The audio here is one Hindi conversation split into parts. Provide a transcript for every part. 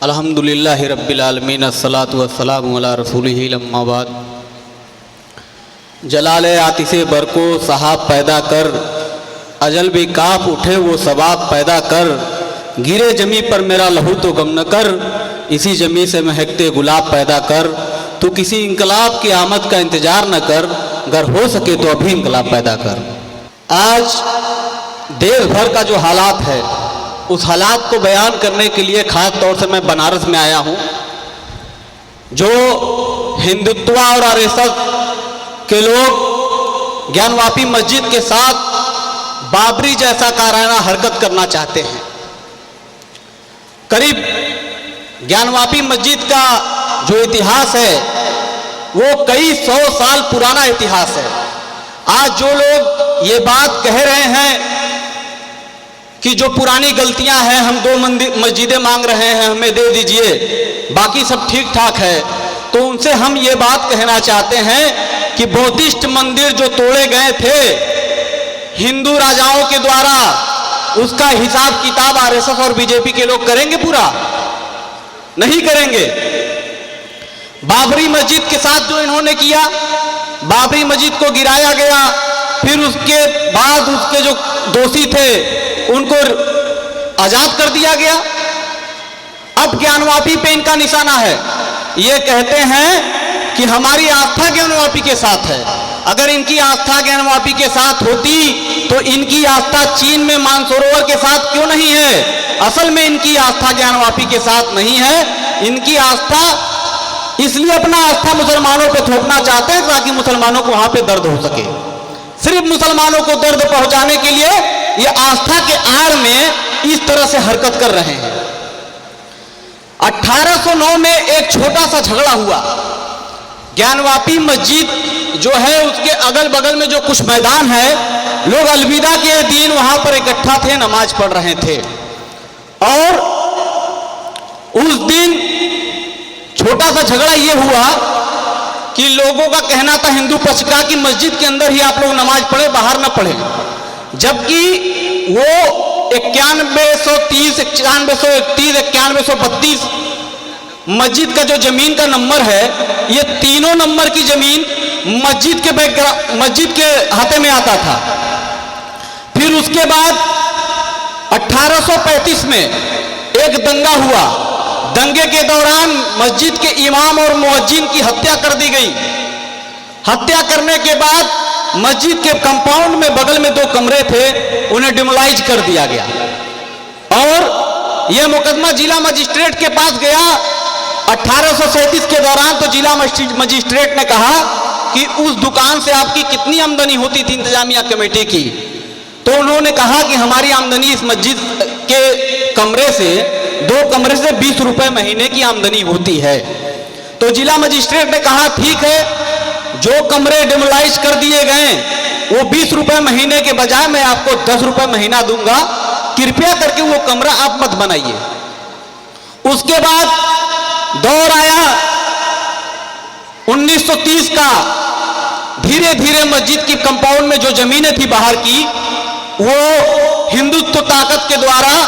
अल्हम्दुलिल्लाहि रब्बिल आलमीन अस्सलातु वस्सलामु अला रसूलिही अम्मा बाद। जलाले आतिशे बरको सहाब पैदा कर, अजल भी काँप उठे वो सबाब पैदा कर। गिरे जमी पर मेरा लहू तो गम न कर, इसी जमी से महकते गुलाब पैदा कर। तू किसी इंकलाब की आमद का इंतजार न कर, अगर हो सके तो अभी इंकलाब पैदा कर। आज देश भर का जो हालात है उस हालात को बयान करने के लिए ख़ास तौर से मैं बनारस में आया हूँ। जो हिंदुत्व और आरएसएस के लोग ज्ञानवापी मस्जिद के साथ बाबरी जैसा काराना हरकत करना चाहते हैं। करीब ज्ञानवापी मस्जिद का जो इतिहास है वो कई 100 साल पुराना इतिहास है। आज जो लोग ये बात कह रहे हैं कि जो पुरानी गलतियां हैं, हम 2 मस्जिदें मांग रहे हैं, हमें दे दीजिए, बाकी सब ठीक ठाक है, तो उनसे हम ये बात कहना चाहते हैं कि बौद्धिस्ट मंदिर जो तोड़े गए थे हिंदू राजाओं के द्वारा, उसका हिसाब किताब आरएसएस और बीजेपी के लोग करेंगे? पूरा नहीं करेंगे। बाबरी मस्जिद के साथ जो इन्होंने किया, बाबरी मस्जिद को गिराया गया, फिर उसके बाद उसके जो दोषी थे उनको आजाद कर दिया गया। अब ज्ञानवापी पे इनका निशाना है। ये कहते हैं कि हमारी आस्था ज्ञानवापी के साथ है। अगर इनकी आस्था ज्ञानवापी के साथ होती तो इनकी आस्था चीन में मानसरोवर के साथ क्यों नहीं है? असल में इनकी आस्था ज्ञानवापी के साथ नहीं है। इनकी आस्था इसलिए अपना आस्था मुसलमानों पे थोपना चाहते हैं ताकि मुसलमानों को वहां पे दर्द हो सके। सिर्फ मुसलमानों को दर्द पहुंचाने के लिए ये आस्था के आड़ में इस तरह से हरकत कर रहे हैं। 1809 में एक छोटा सा झगड़ा हुआ। ज्ञानवापी मस्जिद जो है उसके अगल बगल में जो कुछ मैदान है, लोग अलविदा के दिन वहां पर इकट्ठा थे, नमाज पढ़ रहे थे। और उस दिन छोटा सा झगड़ा ये हुआ कि लोगों का कहना था हिंदू पक्ष का कि मस्जिद के अंदर ही आप लोग नमाज पढ़े, बाहर ना पढ़े। जबकि वो 9130, 9131, 9132 मस्जिद का जो जमीन का नंबर है, ये तीनों नंबर की जमीन मस्जिद के हाथे में आता था। फिर उसके बाद 1835 में एक दंगा हुआ। दंगे के दौरान मस्जिद के इमाम और मुअज्जिन की हत्या कर दी गई। हत्या करने के बाद मस्जिद के कंपाउंड में बगल में 2 कमरे थे, उन्हें डिमोलाइज कर दिया गया। और यह मुकदमा जिला मजिस्ट्रेट के पास गया 1837 के दौरान। तो जिला मजिस्ट्रेट ने कहा कि उस दुकान से आपकी कितनी आमदनी होती थी इंतजामिया कमेटी की? तो उन्होंने कहा कि हमारी आमदनी इस मस्जिद के कमरे से, 2 कमरे से 20 रुपए महीने की आमदनी होती है। तो जिला मजिस्ट्रेट ने कहा ठीक है, जो कमरे डिमोलाइज कर दिए गए वो 20 रुपए महीने के बजाय मैं आपको 10 रुपए महीना दूंगा, कृपया करके वो कमरा आप मत बनाइए। उसके बाद दौर आया 1930 का। धीरे धीरे मस्जिद की कंपाउंड में जो जमीनें थी बाहर की, वो हिंदुत्व ताकत के द्वारा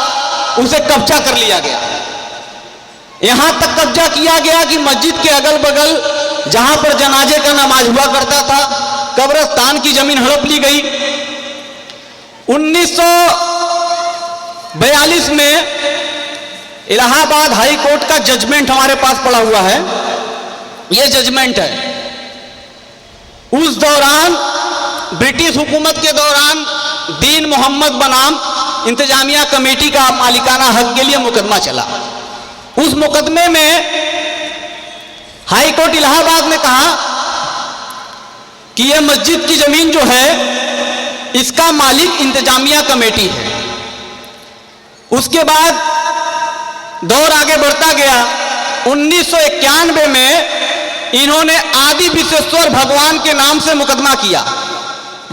उसे कब्जा कर लिया गया। यहां तक कब्जा किया गया कि मस्जिद के अगल बगल जहां पर जनाजे का नमाज हुआ करता था, कब्रिस्तान की जमीन हड़प ली गई। 1942 में इलाहाबाद हाई कोर्ट का जजमेंट हमारे पास पड़ा हुआ है। यह जजमेंट है। उस दौरान ब्रिटिश हुकूमत के दौरान दीन मोहम्मद बनाम इंतजामिया कमेटी का मालिकाना हक के लिए मुकदमा चला। उस मुकदमे में हाई कोर्ट इलाहाबाद ने कहा कि यह मस्जिद की जमीन जो है इसका मालिक इंतजामिया कमेटी है। उसके बाद दौर आगे बढ़ता गया। 1991 में इन्होंने आदि विश्वेश्वर भगवान के नाम से मुकदमा किया,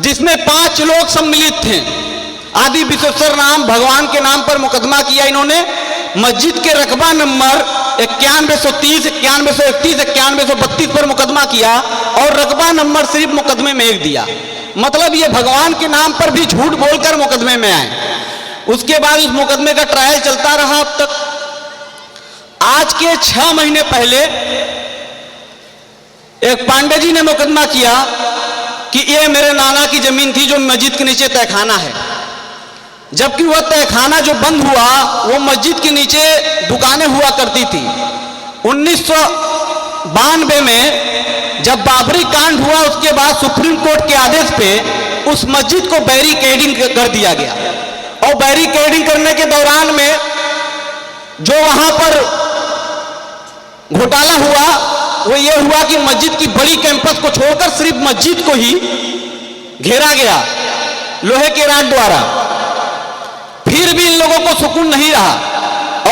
जिसमें 5 लोग सम्मिलित थे। आदि विश्वेश्वर नाम भगवान के नाम पर मुकदमा किया इन्होंने। मस्जिद के रकबा नंबर 9130, 9131, 9132 पर मुकदमा किया और रकबा नंबर सिर्फ मुकदमे में 1 दिया। मतलब ये भगवान के नाम पर भी झूठ बोलकर मुकदमे में आए। उसके बाद उस मुकदमे का ट्रायल चलता रहा अब तक। आज के 6 महीने पहले एक पांडे जी ने मुकदमा किया कि ये मेरे नाना की जमीन थी जो मस्जिद के नीचे तहखाना है, जबकि वह तहखाना जो बंद हुआ वो मस्जिद के नीचे दुकानें हुआ करती थी। 1992 में जब बाबरी कांड हुआ उसके बाद सुप्रीम कोर्ट के आदेश पे उस मस्जिद को बैरिकेडिंग कर दिया गया, और बैरिकेडिंग करने के दौरान में जो वहां पर घोटाला हुआ वो ये हुआ कि मस्जिद की बड़ी कैंपस को छोड़कर सिर्फ मस्जिद को ही घेरा गया लोहे के राड द्वारा। फिर भी इन लोगों को सुकून नहीं रहा,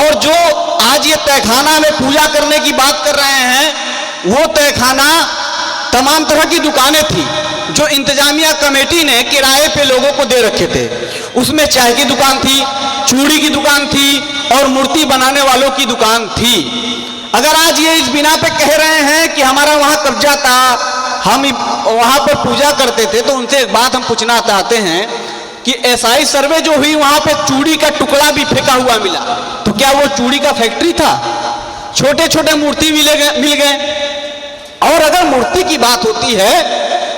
और जो आज ये तहखाना में पूजा करने की बात कर रहे हैं वो तहखाना तमाम तरह की दुकानें थी जो इंतजामिया कमेटी ने किराए पे लोगों को दे रखे थे। उसमें चाय की दुकान थी, चूड़ी की दुकान थी और मूर्ति बनाने वालों की दुकान थी। अगर आज ये इस बिना पे कह रहे हैं कि हमारा वहां कब्जा था, हम वहां पर पूजा करते थे, तो उनसे एक बात हम पूछना चाहते हैं कि एसआई सर्वे जो हुई वहां पे चूड़ी का टुकड़ा भी फेंका हुआ मिला, तो क्या वो चूड़ी का फैक्ट्री था? छोटे छोटे मूर्ति मिल गए। और अगर मूर्ति की बात होती है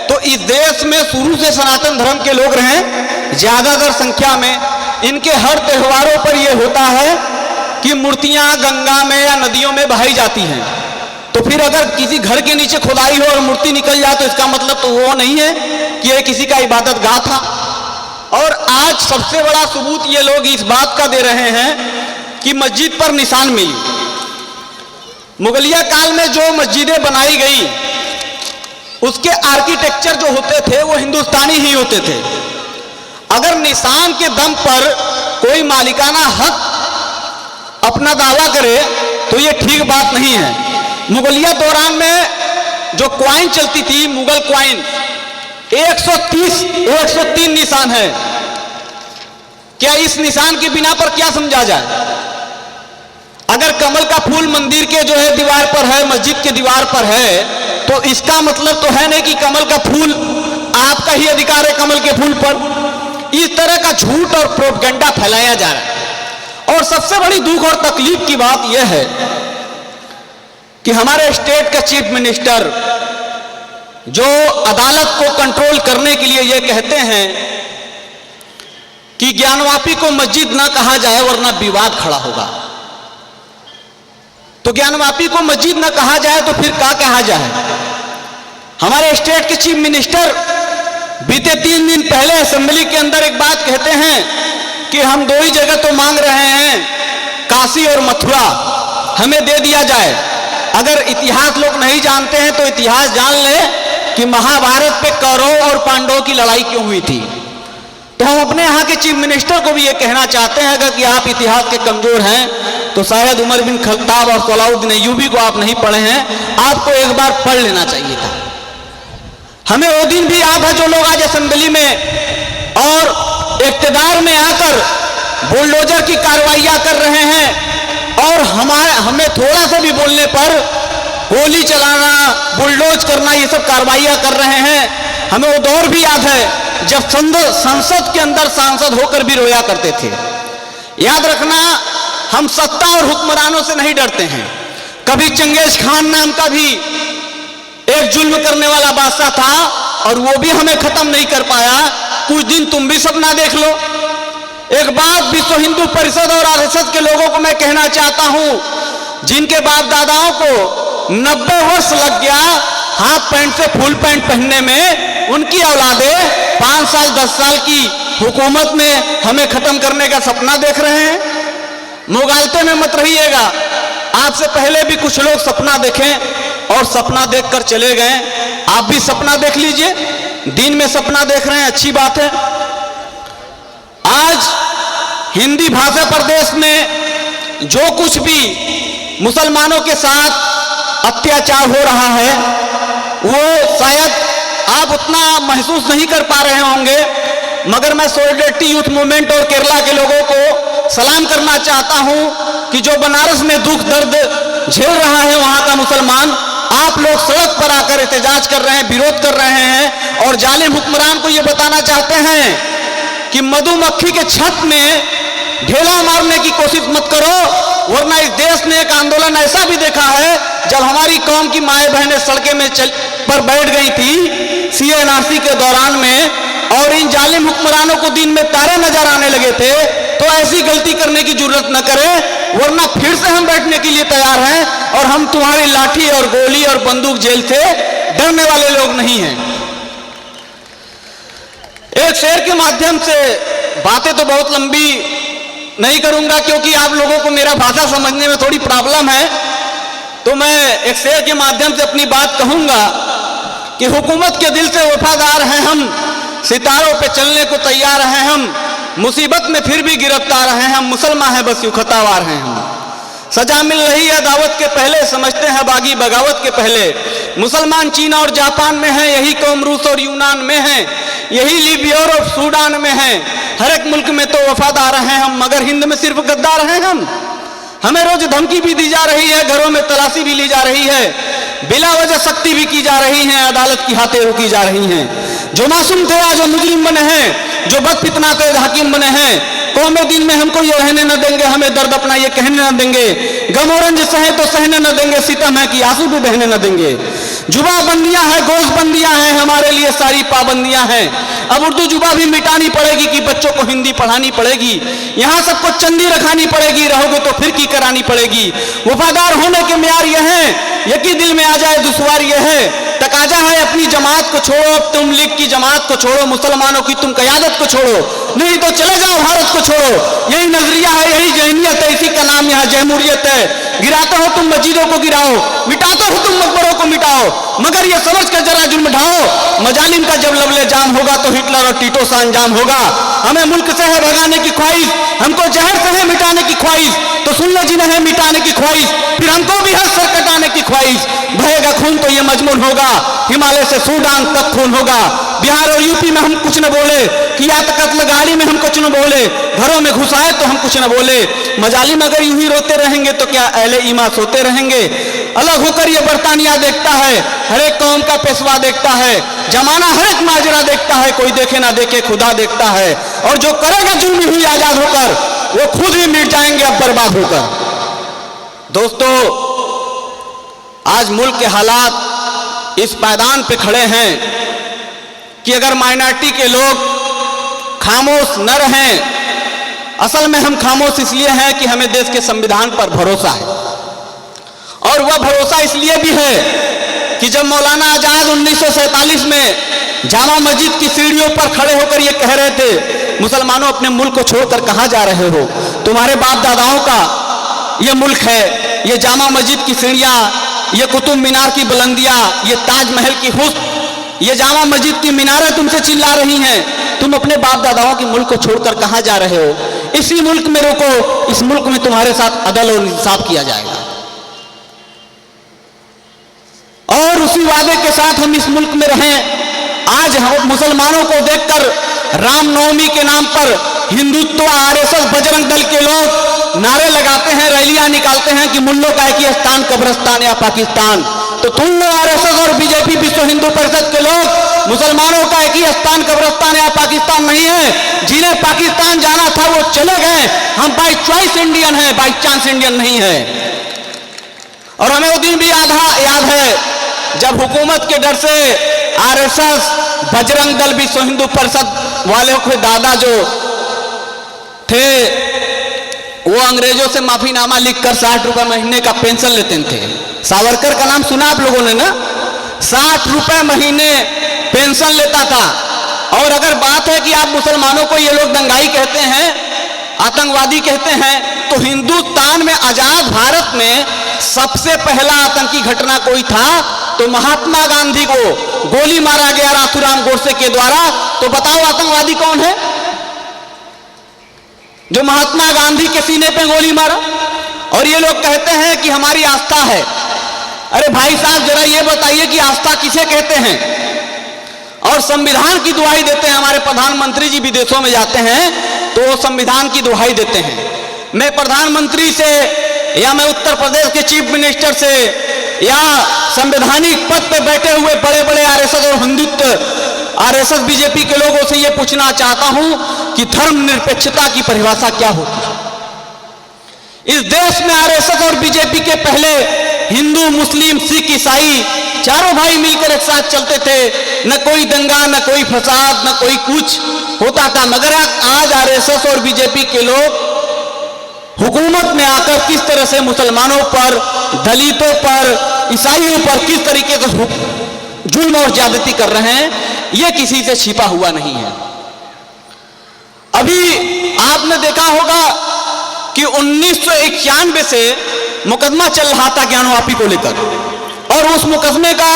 तो इस देश में शुरू से सनातन धर्म के लोग रहे ज्यादातर संख्या में, इनके हर त्योहारों पर यह होता है कि मूर्तियां गंगा में या नदियों में बहाई जाती हैं। तो फिर अगर किसी घर के नीचे खुदाई हो और मूर्ति निकल जाए तो इसका मतलब तो वो नहीं है कि यह किसी का इबादत गाह था। और आज सबसे बड़ा सबूत ये लोग इस बात का दे रहे हैं कि मस्जिद पर निशान मिली। मुगलिया काल में जो मस्जिदें बनाई गई उसके आर्किटेक्चर जो होते थे वो हिंदुस्तानी ही होते थे। अगर निशान के दम पर कोई मालिकाना हक अपना दावा करे तो ये ठीक बात नहीं है। मुगलिया दौरान में जो क्वाइन चलती थी, मुगल क्वाइन, 103 निशान है। क्या इस निशान के बिना पर क्या समझा जाए? अगर कमल का फूल मंदिर के जो है दीवार पर है, मस्जिद के दीवार पर है, तो इसका मतलब तो है नहीं कि कमल का फूल आपका ही अधिकार है कमल के फूल पर। इस तरह का झूठ और प्रोपगेंडा फैलाया जा रहा है। और सबसे बड़ी दुख और तकलीफ की बात यह है कि हमारे स्टेट का चीफ मिनिस्टर जो अदालत को कंट्रोल करने के लिए यह कहते हैं कि ज्ञानवापी को मस्जिद ना कहा जाए वरना विवाद खड़ा होगा, तो ज्ञानवापी को मस्जिद ना कहा जाए तो फिर क्या कहा जाए? हमारे स्टेट के चीफ मिनिस्टर बीते 3 दिन पहले असेंबली के अंदर एक बात कहते हैं कि हम 2 ही जगह तो मांग रहे हैं, काशी और मथुरा, हमें दे दिया जाए। अगर इतिहास लोग नहीं जानते हैं तो इतिहास जान लें कि महाभारत पे कौरव और पांडवों की लड़ाई क्यों हुई थी। तो हम अपने यहाँ के चीफ मिनिस्टर को भी ये कहना चाहते हैं अगर कि आप इतिहास के कमजोर हैं तो शायद उमर बिन खत्ताब और सलाउद्दीन अय्यूबी को आप नहीं पढ़े हैं, आपको एक बार पढ़ लेना चाहिए था। हमें वो दिन भी याद है जो लोग आज असेंबली में और इक्तदार में आकर बुलडोजर की कार्रवाइयां कर रहे हैं और हमें थोड़ा सा भी बोलने पर गोली चलाना, बुलडोज करना, ये सब कार्रवाइयां कर रहे हैं। हमें वो दौर भी याद है जब संसद के अंदर सांसद होकर भी रोया करते थे। याद रखना, हम सत्ता और हुक्मरानों से नहीं डरते हैं। कभी चंगेज खान नाम का भी एक जुल्म करने वाला बादशाह था और वो भी हमें खत्म नहीं कर पाया। कुछ दिन तुम भी सपना देख लो। एक बात विश्व हिंदू परिषद और आरएसएस के लोगों को मैं कहना चाहता हूं, जिनके बाप दादाओं को 90 वर्ष लग गया हाफ पैंट से फुल पैंट पहनने में, उनकी औलादें 5 साल 10 साल की हुकूमत में हमें खत्म करने का सपना देख रहे हैं। मुगालते में मत रहिएगा। आपसे पहले भी कुछ लोग सपना देखें और सपना देखकर चले गए। आप भी सपना देख लीजिए। दिन में सपना देख रहे हैं, अच्छी बात है। आज हिंदी भाषा प्रदेश में जो कुछ भी मुसलमानों के साथ अत्याचार हो रहा है वो शायद आप उतना महसूस नहीं कर पा रहे होंगे, मगर मैं सॉलिडरिटी यूथ मूवमेंट और केरला के लोगों को सलाम करना चाहता हूं कि जो बनारस में दुख दर्द झेल रहा है वहां का मुसलमान, आप लोग सड़क पर आकर एहतजाज कर रहे हैं, विरोध कर रहे हैं और जालिम हुक्मरान को यह बताना चाहते हैं कि मधुमक्खी के छत में ढेला मारने की कोशिश मत करो, वरना इस देश ने एक आंदोलन ऐसा भी देखा है जब हमारी कौम की माए बहनें सड़कें में पर बैठ गई थी CNRC के दौरान में, और इन जालिम हुक्मरानों को दिन में तारे नजर आने लगे थे, तो ऐसी गलती करने की जरूरत न करें, वरना फिर से हम बैठने के लिए तैयार हैं, और हम तुम्हारी लाठी और गोली और बंदूक जेल से डरने वाले लोग नहीं हैं। एक शेर के माध्यम से, बातें तो बहुत लंबी नहीं करूंगा क्योंकि आप लोगों को मेरा भाषा समझने में थोड़ी प्रॉब्लम है, तो मैं एक शेर के माध्यम से अपनी बात कहूंगा कि हुकूमत के दिल से वफादार हैं हम, सितारों पे चलने को तैयार हैं हम, मुसीबत में फिर भी गिरफ्तार हैं हम, मुसलमान हैं बस यूं खतावार हैं हम। सजा मिल रही है दावत के पहले, समझते हैं बागी बगावत के पहले। मुसलमान चीन और जापान में हैं, यही कौम रूस और यूनान में हैं, यही लीबिया और सूडान में हैं। हर एक मुल्क में तो वफादार हैं हम, मगर हिंद में सिर्फ गद्दार हैं हम। हमें रोज धमकी भी दी जा रही है, घरों में तलाशी भी ली जा रही है, बिला वजह सख्ती भी की जा रही है, अदालत की हाथें रोकी जा रही हैं। जो मासूम थे आज मुजरिम बने हैं, जो बद फितना थे हाकिम बने हैं। कौमे दिन में हमको ये रहने न देंगे, हमें दर्द अपना ये कहने न देंगे, गम और रंज सहे तो सहने न देंगे, सितम है कि आंसू भी बहने न देंगे। जुबा बंदियां हैं, गोश बंदियां हैं, हमारे लिए सारी पाबंदियां हैं। अब उर्दू जुबा भी मिटानी पड़ेगी कि बच्चों को हिंदी पढ़ानी पड़ेगी। यहाँ सबको चंदी रखानी पड़ेगी, रहोगे तो फिर की करानी पड़ेगी। वफादार होने के म्यार ये हैं, यकी दिल में आ जाए दुश्वार ये है। तकाजा है अपनी जमात को छोड़ो, अब तुम लीग की जमात को छोड़ो, मुसलमानों की तुम क़यादत को छोड़ो, नहीं तो चले जाओ भारत को छोड़ो। यही नजरिया है, यही जहनियत है, इसी का नाम यहाँ जमहूरियत है। गिराते हो तुम मस्जिदों को गिराओ, मिटाते हो तुम मकबरों को मिटाओ, मगर ये समझ कर जरा जुल्म ढाओ, मजालिम का जब लवले जाम होगा तो हिटलर और टीटो सा अंजाम होगा। हमें मुल्क से है भगाने की ख्वाहिश, हमको जहर से है मिटाने की ख्वाहिश, तो सुन लो जिन्हें है मिटाने की ख्वाहिश, फिर हमको भी है सर कटाने की ख्वाहिश। बहेगा खून तो ये मजमून होगा, हिमालय से सूडान तक खून होगा। बिहार और यूपी में हम कुछ न बोले, किया तो कत्ल गाड़ी में हम कुछ न बोले, घरों में घुसाए तो हम कुछ न बोले। मजालिम अगर यूं ही रोते रहेंगे तो क्या अहले ईमान सोते रहेंगे। अलग होकर ये बरतानिया देखता है, हर एक कौम का पेशवा देखता है, जमाना हर एक माजरा देखता है, कोई देखे ना देखे खुदा देखता है। और जो करेगा जुल्म हुई आजाद होकर, वो खुद ही मिट जाएंगे अब बर्बाद होकर। दोस्तों, आज मुल्क के हालात इस पायदान पे खड़े हैं कि अगर माइनॉरिटी के लोग खामोश न रहें, असल में हम खामोश इसलिए हैं कि हमें देश के संविधान पर भरोसा है, और वह भरोसा इसलिए भी है कि जब मौलाना आजाद 1947 में जामा मस्जिद की सीढ़ियों पर खड़े होकर ये कह रहे थे, मुसलमानों अपने मुल्क को छोड़कर कहां जा रहे हो, तुम्हारे बाप दादाओं का ये मुल्क है, ये जामा मस्जिद की सीढ़ियां, ये कुतुब मीनार की बुलंदियां, ये ताजमहल की हुस्न, ये जामा मस्जिद की मीनारें तुमसे चिल्ला रही हैं, तुम अपने बाप दादाओं के मुल्क को छोड़कर कहां जा रहे हो। इसी मुल्क में रुको, इस मुल्क में तुम्हारे साथ अदल और इंसाफ किया जाएगा। और उसी वादे के साथ हम इस मुल्क में रहें। आज हम मुसलमानों को देखकर रामनवमी के नाम पर हिंदुत्व, RSS, बजरंग दल के लोग नारे लगाते हैं, रैलियां निकालते हैं कि मुल्लों का एक ही स्थान कब्रिस्तान या पाकिस्तान। तो तुम लोग RSS और बीजेपी विश्व हिंदू परिषद के लोग, मुसलमानों का एक ही स्थान कब्रिस्तान या पाकिस्तान नहीं है। जिन्हें पाकिस्तान जाना था वो चले गए, हम बाई चॉइस इंडियन हैं, बाई चांस इंडियन नहीं है। और हमें वो दिन भी याद है जब हुकूमत के डर से RSS, बजरंग दल, विश्व हिंदू परिषद वाले के दादा जो थे वो अंग्रेजों से माफीनामा लिखकर 60 रुपए महीने का पेंशन लेते थे। सावरकर का नाम सुना आप लोगों ने ना, 60 रुपए महीने पेंशन लेता था। और अगर बात है कि आप मुसलमानों को ये लोग दंगाई कहते हैं, आतंकवादी कहते हैं, तो हिंदुस्तान में आजाद भारत में सबसे पहला आतंकी घटना कोई था तो महात्मा गांधी को गोली मारा गया राथुराम गोडसे के द्वारा। तो बताओ आतंकवादी कौन है जो महात्मा गांधी के सीने पे गोली मारा। और ये लोग कहते हैं कि हमारी आस्था है। अरे भाई साहब, जरा ये बताइए कि आस्था किसे कहते हैं। और संविधान की दुहाई देते हैं। हमारे प्रधानमंत्री जी विदेशों में जाते हैं तो वो संविधान की दुहाई देते हैं। मैं प्रधानमंत्री से या मैं उत्तर प्रदेश के चीफ मिनिस्टर से या संवैधानिक पद पर बैठे हुए बड़े बड़े RSS और हिंदुत्व आरएसएस बीजेपी के लोगों से यह पूछना चाहता हूं कि धर्मनिरपेक्षता की परिभाषा क्या होती है। इस देश में आरएसएस और बीजेपी के पहले हिंदू, मुस्लिम, सिख, ईसाई चारों भाई मिलकर एक साथ चलते थे। न कोई दंगा, न कोई फसाद, न कोई कुछ होता था। मगर आज आरएसएस और बीजेपी के लोग हुकूमत में आकर किस तरह से मुसलमानों पर, दलितों पर, ईसाइयों पर किस तरीके से जुल्म और ज्यादती कर रहे हैं, यह किसी से छिपा हुआ नहीं है। अभी आपने देखा होगा कि 1991 से मुकदमा चल रहा था ज्ञानवापी को लेकर, और उस मुकदमे का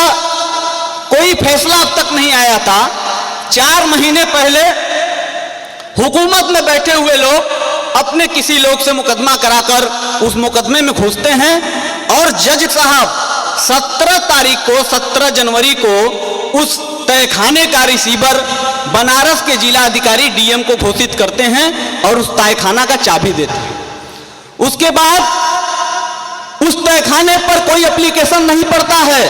कोई फैसला अब तक नहीं आया था। 4 महीने पहले हुकूमत में बैठे हुए लोग अपने किसी लोग से मुकदमा कराकर उस मुकदमे में घुसते हैं, और जज साहब 17 तारीख को, 17 जनवरी को उस तहखाने का रिसीवर बनारस के जिला अधिकारी डीएम को घोषित करते हैं और उस तहखाना का चाबी देते हैं। उसके बाद उस तहखाने पर कोई एप्लीकेशन नहीं पड़ता है।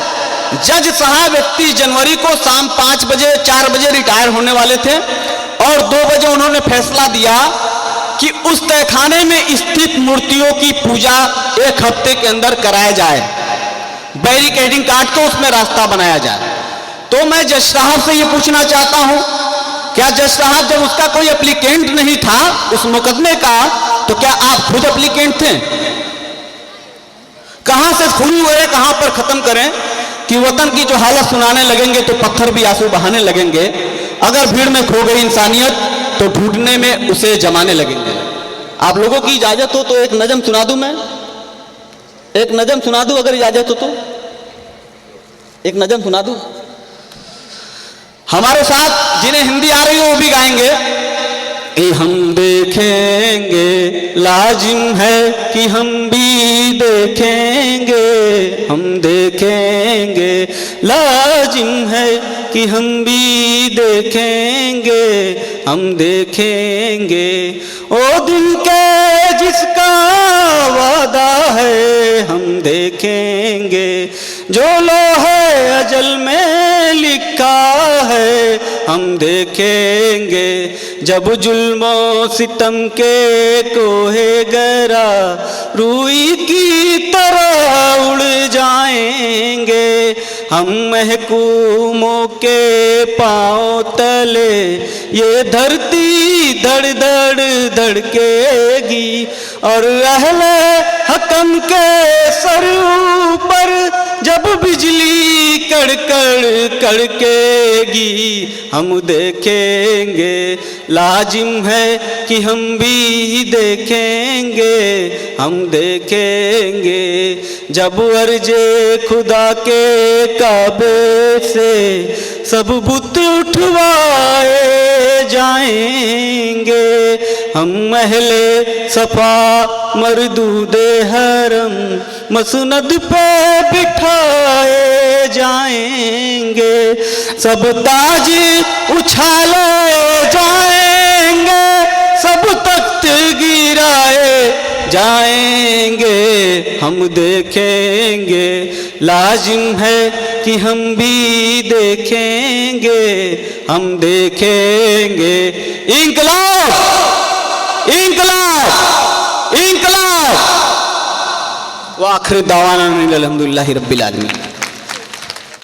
जज साहब 31 जनवरी को शाम 5 बजे, 4 बजे रिटायर होने वाले थे, और 2 बजे उन्होंने फैसला दिया कि उस तहखाने में स्थित मूर्तियों की पूजा 1 हफ्ते के अंदर कराया जाए, बैरिकेडिंग काट के उसमें रास्ता बनाया जाए। तो मैं जज साहब से यह पूछना चाहता हूं, क्या जज साहब जब उसका कोई एप्लीकेंट नहीं था उस मुकदमे का, तो क्या आप खुद एप्लीकेंट थे? कहां से शुरू हुए, कहां पर खत्म करें कि वतन की जो हालत सुनाने लगेंगे तो पत्थर भी आंसू बहाने लगेंगे। अगर भीड़ में खो गई इंसानियत तो ढूंढने में उसे जमाने लगेंगे। आप लोगों की इजाजत हो तो एक नज़म सुना दूं, मैं एक नज़म सुना दूं, अगर इजाजत हो तो एक नज़म सुना दूं। हमारे साथ जिन्हें हिंदी आ रही हो वो भी गाएंगे। हम देखेंगे, लाजिम है कि हम भी देखेंगे, हम देखेंगे, लाजिम है कि हम भी देखेंगे, हम देखेंगे ओ दिन के जिसका वादा है, हम देखेंगे जो लोहे अजल में लिखा है, हम देखेंगे जब जुल्मों सितम के कोहे गरा रूई की तरह उड़ जाएंगे, हम महकूमों के पांव तले ये धरती धड़ धड़ धड़केगी, और अहले हकम के सर ऊपर जब बिजली कड़कड़ कड़केगी, हम देखेंगे, लाजिम है कि हम भी देखेंगे, हम देखेंगे जब अर्जे खुदा के काबे से सब बुत उठवाए जाएंगे, हम अहले सफा मरदूदे हरम मसनद पे बिठाए जाएंगे, सब ताज उछाले जाएंगे, सब तख्त गिराए जाएंगे, हम देखेंगे, लाजिम है कि हम भी देखेंगे, हम देखेंगे। इंकलाब, इंकलाब, इंकलाब। व आखिर दावाना अल्हम्दुलिल्लाहि रब्बिल आलमीन।